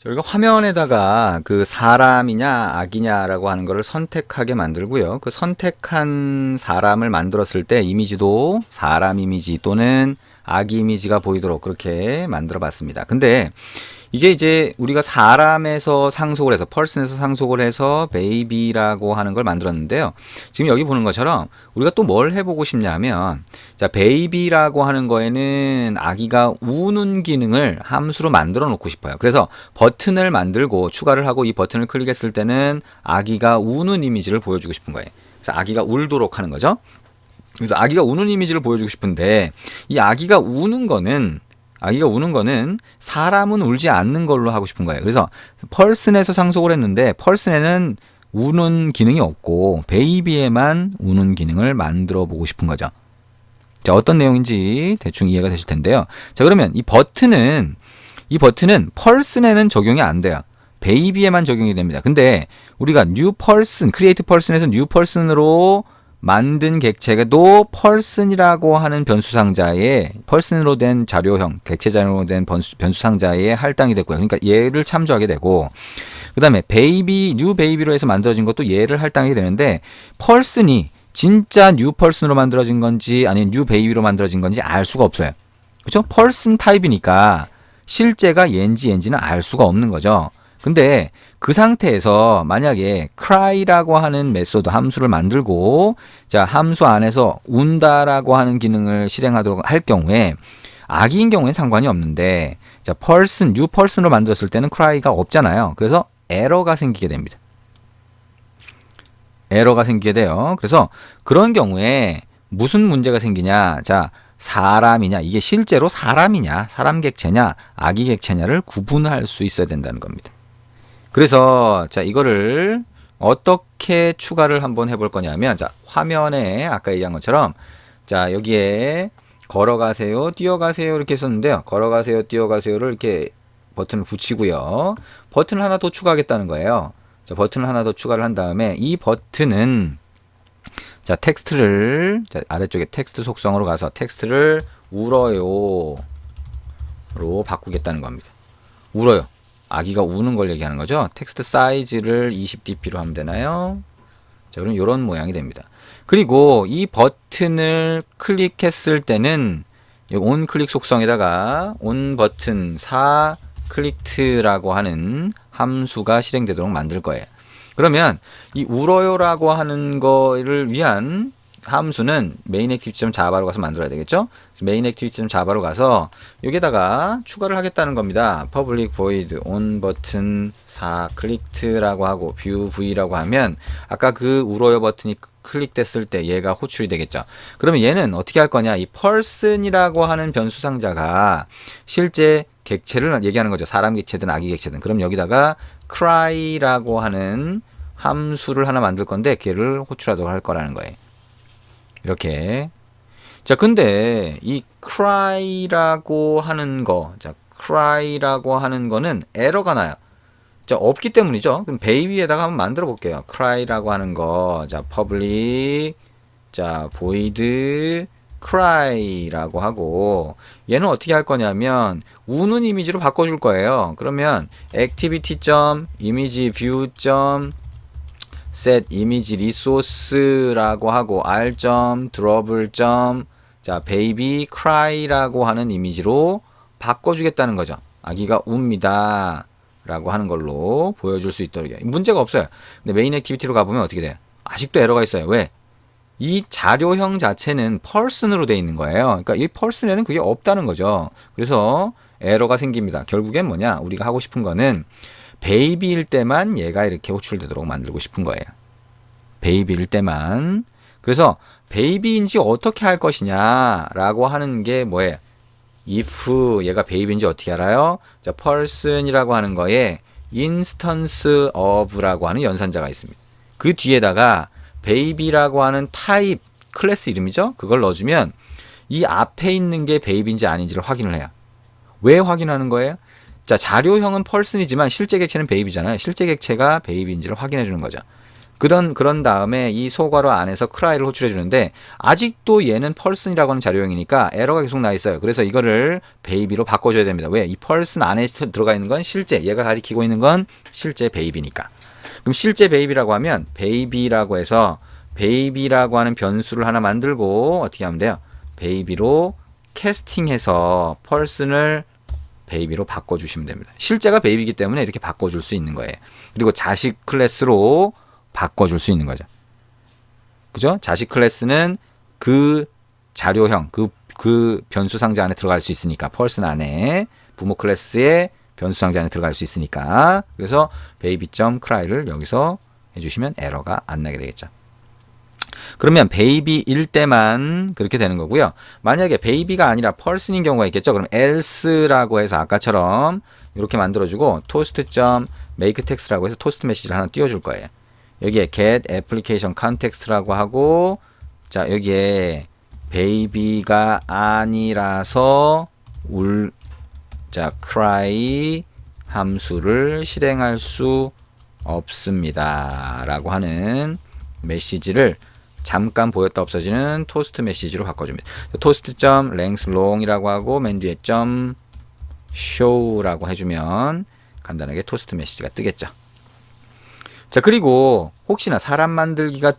저희가 화면에다가 그 사람이냐 악이냐라고 하는 거를 선택하게 만들고요. 그 선택한 사람을 만들었을 때 이미지도 사람 이미지 또는 악 이미지가 보이도록 그렇게 만들어 봤습니다. 근데 이게 이제 우리가 사람에서 상속을 해서 person에서 상속을 해서 baby라고 하는 걸 만들었는데요. 지금 여기 보는 것처럼 우리가 또 뭘 해보고 싶냐면, 자, baby라고 하는 거에는 아기가 우는 기능을 함수로 만들어 놓고 싶어요. 그래서 버튼을 만들고 추가를 하고 이 버튼을 클릭했을 때는 아기가 우는 이미지를 보여주고 싶은 거예요. 그래서 아기가 울도록 하는 거죠. 그래서 아기가 우는 이미지를 보여주고 싶은데, 이 아기가 우는 거는 사람은 울지 않는 걸로 하고 싶은 거예요. 그래서 펄슨에서 상속을 했는데 펄슨에는 우는 기능이 없고 베이비에만 우는 기능을 만들어 보고 싶은 거죠. 자, 어떤 내용인지 대충 이해가 되실 텐데요. 자, 그러면 이 버튼은 펄슨에는 적용이 안 돼요. 베이비에만 적용이 됩니다. 근데 우리가 new person, create person에서 new person으로 만든 객체도 person이라고 하는 변수상자에 person으로 된 자료형, 객체 자료로 된 변수상자에 할당이 됐고요. 그러니까 얘를 참조하게 되고, 그 다음에 baby, new baby로 해서 만들어진 것도 얘를 할당하게 되는데, person이 진짜 new person으로 만들어진 건지 아니면 new baby로 만들어진 건지 알 수가 없어요. 그렇죠? person 타입이니까 실제가 얘인지 얘인지는 알 수가 없는 거죠. 근데 그 상태에서 만약에 cry라고 하는 메소드 함수를 만들고, 자, 함수 안에서 운다라고 하는 기능을 실행하도록 할 경우에 아기인 경우에는 상관이 없는데, 자, new person으로 만들었을 때는 cry가 없잖아요. 그래서 에러가 생기게 됩니다. 에러가 생기게 돼요. 그래서 그런 경우에 무슨 문제가 생기냐? 자, 사람이냐, 이게 실제로 사람이냐, 사람 객체냐, 아기 객체냐를 구분할 수 있어야 된다는 겁니다. 그래서 자, 이거를 어떻게 추가를 한번 해볼 거냐면, 자, 화면에 아까 얘기한 것처럼, 자, 여기에 걸어가세요, 뛰어가세요 이렇게 썼는데요. 걸어가세요, 뛰어가세요를 이렇게 버튼을 붙이고요. 버튼을 하나 더 추가하겠다는 거예요. 자, 버튼을 하나 더 추가를 한 다음에 이 버튼은, 자, 텍스트를, 자, 아래쪽에 텍스트 속성으로 가서 텍스트를 울어요로 바꾸겠다는 겁니다. 울어요. 아기가 우는 걸 얘기하는 거죠. 텍스트 사이즈를 20dp로 하면 되나요? 자, 그럼 이런 모양이 됩니다. 그리고 이 버튼을 클릭했을 때는 온 클릭 속성에다가 온 버튼 4 클릭트라고 하는 함수가 실행되도록 만들 거예요. 그러면 이 울어요라고 하는 거를 위한 함수는 main-activity.java로 가서 만들어야 되겠죠? main-activity.java로 가서 여기다가 추가를 하겠다는 겁니다. public void on button 4 clicked라고 하고 view v라고 하면 아까 그 울어요 버튼이 클릭됐을 때 얘가 호출이 되겠죠. 그러면 얘는 어떻게 할 거냐? 이 person이라고 하는 변수 상자가 실제 객체를 얘기하는 거죠. 사람 객체든 아기 객체든. 그럼 여기다가 cry라고 하는 함수를 하나 만들 건데 걔를 호출하도록 할 거라는 거예요. 이렇게. 자, 근데 이 cry라고 하는 거, 자, cry라고 하는 거는 에러가 나요. 자, 없기 때문이죠. 그럼 baby에다가 한번 만들어 볼게요. cry라고 하는 거, 자, public, 자, void cry라고 하고, 얘는 어떻게 할 거냐면 우는 이미지로 바꿔줄 거예요. 그러면 activity.imageView. set image resource라고 하고 r.drop을. 자, baby cry라고 하는 이미지로 바꿔주겠다는 거죠. 아기가 웁니다 라고 하는 걸로 보여줄 수 있도록. 문제가 없어요. 근데 메인 액티비티로 가보면 어떻게 돼요? 아직도 에러가 있어요. 왜? 이 자료형 자체는 person으로 되어 있는 거예요. 그러니까 이 person에는 그게 없다는 거죠. 그래서 에러가 생깁니다. 결국엔 뭐냐? 우리가 하고 싶은 거는 베이비일 때만 얘가 이렇게 호출되도록 만들고 싶은 거예요. 베이비일 때만. 그래서 베이비인지 어떻게 할 것이냐 라고 하는 게 뭐예요? if 얘가 베이비인지 어떻게 알아요? 자, person이라고 하는 거에 instance of라고 하는 연산자가 있습니다. 그 뒤에다가 baby라고 하는 타입 클래스 이름이죠? 그걸 넣어주면 이 앞에 있는 게 베이비인지 아닌지를 확인을 해요. 왜 확인하는 거예요? 자, 자료형은 person이지만 실제 객체는 베이비잖아요. 실제 객체가 베이비인지를 확인해 주는 거죠. 그런 다음에 이 소괄호 안에서 cry를 호출해 주는데 아직도 얘는 person이라고 하는 자료형이니까 에러가 계속 나 있어요. 그래서 이거를 baby로 바꿔줘야 됩니다. 왜? 이 person 안에 들어가 있는 건 실제, 얘가 가리키고 있는 건 실제 baby니까. 그럼 실제 baby라고 하면 baby라고 해서 baby라고 하는 변수를 하나 만들고 어떻게 하면 돼요? baby로 캐스팅해서 person을 베이비로 바꿔주시면 됩니다. 실제가 베이비이기 때문에 이렇게 바꿔줄 수 있는 거예요. 그리고 자식 클래스로 바꿔줄 수 있는 거죠. 그죠? 자식 클래스는 그 자료형, 그 변수 상자 안에 들어갈 수 있으니까, 펄슨 안에, 부모 클래스의 변수 상자 안에 들어갈 수 있으니까, 그래서 baby.cry를 여기서 해주시면 에러가 안 나게 되겠죠. 그러면 베이비일 때만 그렇게 되는 거고요. 만약에 베이비가 아니라 person인 경우가 있겠죠. 그럼 else라고 해서 아까처럼 이렇게 만들어주고 toast.makeText라고 해서 토스트 메시지를 하나 띄워줄 거예요. 여기에 get application context라고 하고 자 여기에 베이비가 아니라서 cry 함수를 실행할 수 없습니다. 라고 하는 메시지를 잠깐 보였다 없어지는 토스트 메시지로 바꿔줍니다. toast.lengthLong이라고 하고 맨 뒤에 .show라고 해주면 간단하게 토스트 메시지가 뜨겠죠. 자 그리고 혹시나 사람 만들기가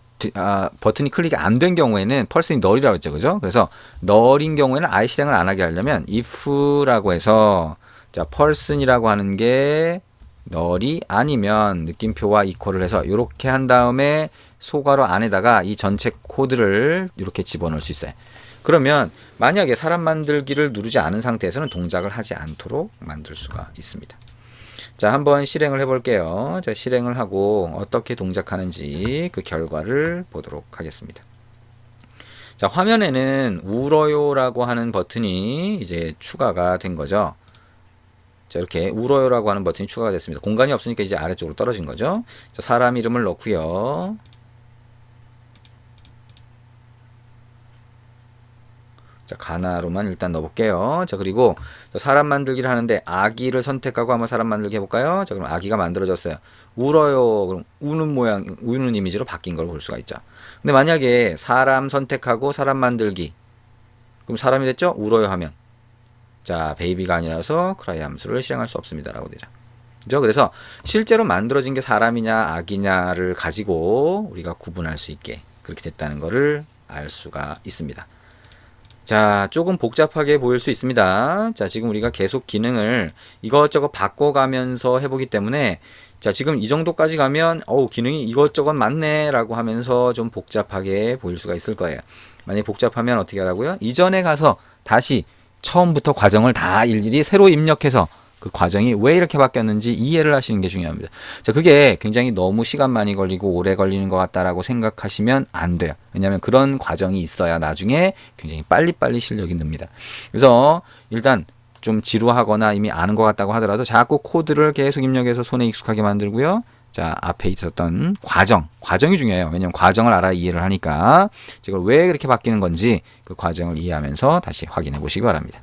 버튼이 클릭이 안 된 경우에는 펄슨이 널이라고 했죠. 그죠? 그래서 널인 경우에는 아예 실행을 안 하게 하려면 if라고 해서 자 펄슨이라고 하는 게 널이 아니면 느낌표와 이퀄을 해서 이렇게 한 다음에 소괄호 안에다가 이 전체 코드를 이렇게 집어넣을 수 있어요. 그러면 만약에 사람 만들기를 누르지 않은 상태에서는 동작을 하지 않도록 만들 수가 있습니다. 자, 한번 실행을 해볼게요. 자, 실행을 하고 어떻게 동작하는지 그 결과를 보도록 하겠습니다. 자, 화면에는 울어요라고 하는 버튼이 이제 추가가 된 거죠. 자, 이렇게 울어요라고 하는 버튼이 추가가 됐습니다. 공간이 없으니까 이제 아래쪽으로 떨어진 거죠. 자, 사람 이름을 넣고요. 자, 가나로만 일단 넣어볼게요. 자, 그리고 사람 만들기를 하는데 아기를 선택하고 한번 사람 만들기 해볼까요? 자, 그럼 아기가 만들어졌어요. 울어요. 그럼 우는 모양, 우는 이미지로 바뀐 걸 볼 수가 있죠. 근데 만약에 사람 선택하고 사람 만들기. 그럼 사람이 됐죠? 울어요 하면. 자, 베이비가 아니라서 cry 함수를 실행할 수 없습니다. 라고 되죠. 그죠? 그래서 실제로 만들어진 게 사람이냐 아기냐를 가지고 우리가 구분할 수 있게 그렇게 됐다는 것을 알 수가 있습니다. 자, 조금 복잡하게 보일 수 있습니다. 자, 지금 우리가 계속 기능을 이것저것 바꿔가면서 해보기 때문에 자, 지금 이 정도까지 가면 기능이 이것저것 많네 라고 하면서 좀 복잡하게 보일 수가 있을 거예요. 만약에 복잡하면 어떻게 하라고요? 이전에 가서 다시 처음부터 과정을 다 일일이 새로 입력해서 그 과정이 왜 이렇게 바뀌었는지 이해를 하시는 게 중요합니다. 자, 그게 굉장히 너무 시간 많이 걸리고 오래 걸리는 것 같다라고 생각하시면 안 돼요. 왜냐하면 그런 과정이 있어야 나중에 굉장히 빨리빨리 실력이 늡니다. 그래서 일단 좀 지루하거나 이미 아는 것 같다고 하더라도 자꾸 코드를 계속 입력해서 손에 익숙하게 만들고요. 자, 앞에 있었던 과정이 중요해요. 왜냐하면 과정을 알아 이해를 하니까 이걸 왜 그렇게 바뀌는 건지 그 과정을 이해하면서 다시 확인해 보시기 바랍니다.